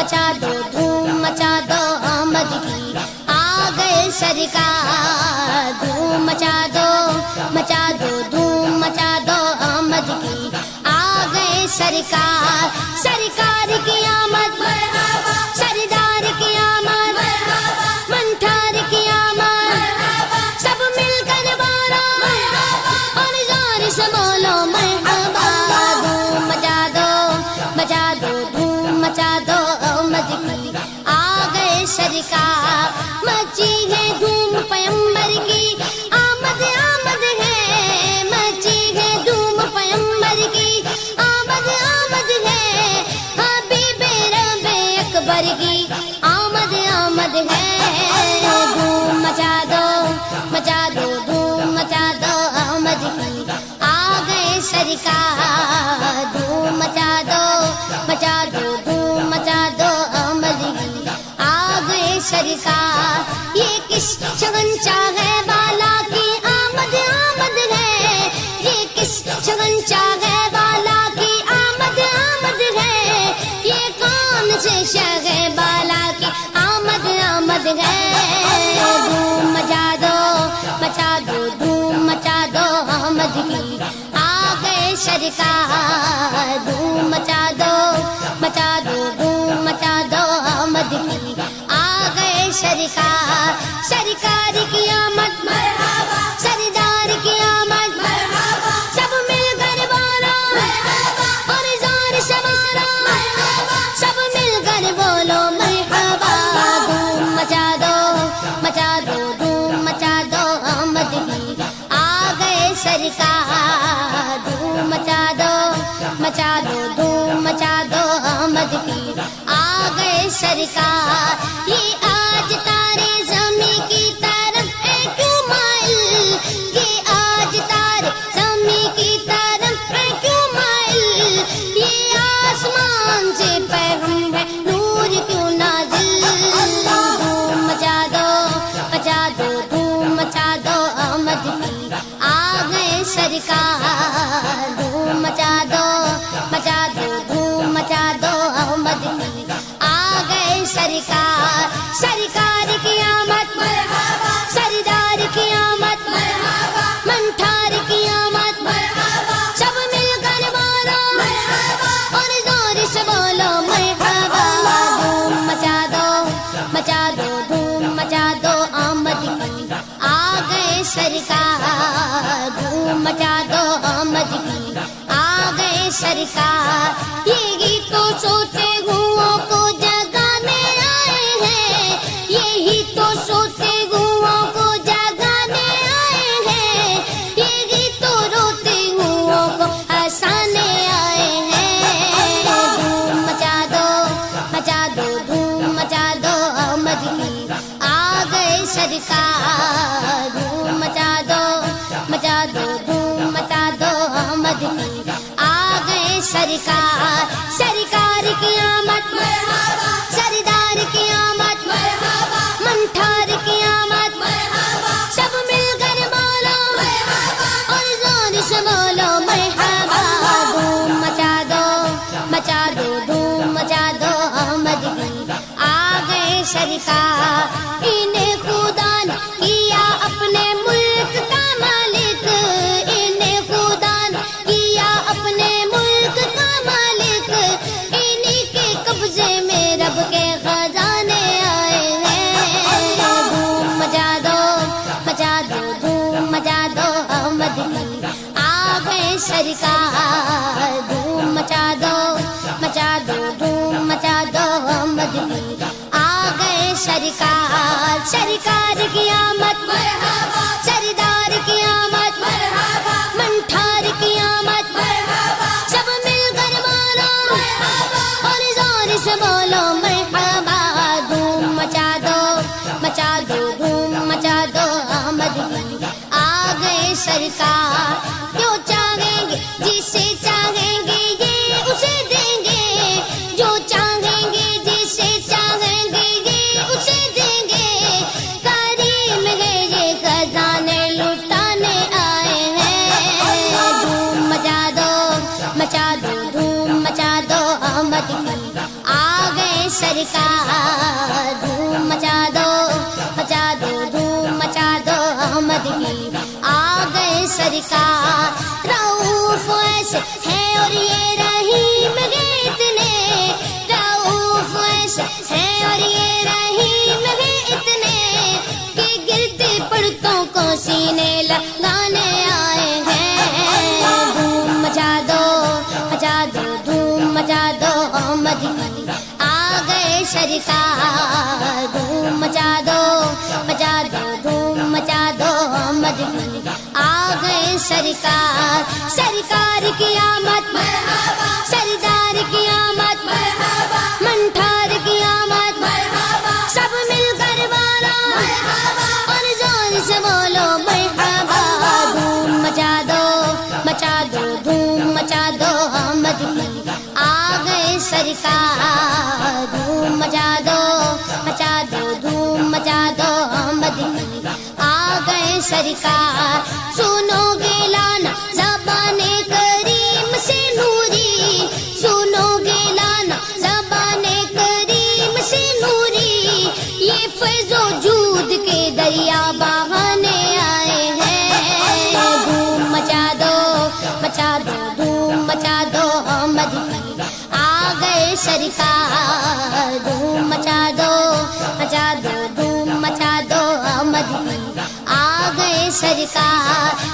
مچا دو دھوم مچا دو آمد کی آ گئے سرکار دھوم مچا دو دھوم مچا دو آمد کی آ گئے سرکار سرکار کی آمد مرحبا سردار کی آمد مرحبا منٹھار کی آمد سب مل کر بولو مرحبا اور زور سے بولو مرحبا دھوم مچا دو دھوم مچا دو آمد کی آ گئے سرکار مچی ہے دھوم پیمبر کی آمد آمد ہے مچی ہے دھوم پیمبر کی آمد آمد ہے حبیب رب اکبر کی آمد آمد ہے دھوم مچا دو دھوم مچا دو آمد کی آ گئے سرکار دھوم مچا دو دھوم مچا دو آمد کی آ گئے سرکار یہ کس شگن چاہے والا کی آمد آمد ہے یہ کس شگن چاہے والا کی آمد آمد ہے یہ کون سے شگے والا کی آمد آمد ہے دھوم مچا دو دھوم مچا دو آمد کی آ گئے سرکار دھوم مچا دو دھوم مچا دو آمد کی آ گئے سرکار سرکار کی آمد مرحبا سردار کی آمد مرحبا سب مل کر بولو مرحبا اور زور سے بولو مرحبا سب مل کر بولو مرحبا دھوم مچا دو دھوم مچا دو آمد کی آ گئے سرکار دھوم مچا دو دھوم مچا دو آمد کی آ گئے سرکار یہ آج تارے زمین کی طرف ہے کیوں مائل یہ آج تارے زمین کی طرف ہے کیوں مائل یہ آسمان سے پیغام ہے نور کیوں نازل دھوم مچا دو دھوم مچا دو آمد کی آ گئے سرکار دھوم مچا دو دھوم مچا دو آمد کی آ گئے سرکار سرکار کی آمد مرحبا سردار کی آمد مرحبا منٹھار کی آمد مرحبا سب مل کر بولو مرحبا اور زور سے بولو مرحبا دھوم مچا دو دھوم مچا دو آمد کی آ گئے سرکار دھوم مچا دو آمد کی آ گئے سرکار یہ گیتوں سوتے گھوؤں کو جگانے آئے ہیں یہی تو سوتے گھوؤں کو جگانے آئے ہیں یہ گیتوں روتے گھوؤں کو ہنسانے آئے ہیں دھوم مچا دو دھوم مچا دو آمد کی آ گئے سرکار دھوم مچا دو دھوم مچا دو آمد کی آ گئے سرکار سرکار کی آمد مرحبا سردار کی آمد مرحبا منٹھار کی آمد مرحبا سب مل کر بولو مرحبا اور زور سے بولو مرحبا دھوم مچا دو دھوم مچا دو آمد کی آ گئے سرکار انہیں خدا نے کیا اپنے ملک کا مالک انہیں خدا نے کیا اپنے ملک کا مالک انہی کے قبضے میں رب کے خزانے آئے ہیں دھوم مچا دو دھوم مچا دو آمد کی آ گئے سرکار دھوم مچا دو دھوم مچا دو آمد کی آ گئے سرکار سرکار کی آمد مرحبا سردار کی آمد مرحبا منٹھار کی آمد مرحبا سب مل کر بولو مرحبا اور زور سے بولو مرحبا دھوم مچا دو دھوم مچا دو آمد کی آ گئے سرکار جو چاہیں گے جسے چاہیں گے یہ اسے دیں گے جو چاہیں گے جسے چاہیں گے یہ اسے دیں گے کریم ہے یہ خزانے لٹانے آئے ہیں دھوم مچا دو دھوم مچا دو آمد کی آ گئے سرکار دھوم مچا دو مچا دو دھوم مچا دو احمد کی آ گئے سرکار رؤوف ایسے ہے اور یہ رحیم ہے اتنے رؤوف ایسے ہے اور یہ رحیم ہے اتنے کہ گرتے پڑتوں کو سینے لگانے آئے ہیں دھوم مچا دو دھوم مچا دو احمد کی آ گئے سرکار دھوم مچا دو دھوم مچا دو احمد کی آ گئے سرکار سرکار کی آمد مرحبا سردار کی آمد مرحبا منٹھار کی آمد مرحبا سب مل کر بالا مرحبا اور زور سے بولو مرحبا دھوم مچا دو دھوم مچا دو احمد کی آ گئے سرکار دھوم مچا دو دھوم مچا دو احمد کی آ گئے سرکار سنو گے لانا زبان کریم سے نوری سنو گے لانا زبان کریم سے نوری یہ فیض و جود کے دریا بہانے آئے ہیں دھوم مچا دو دھوم مچا دو احمد کی آ گئے سرکار دھوم مچا دو دھوم مچا دو احمد کی آ گئے سرکار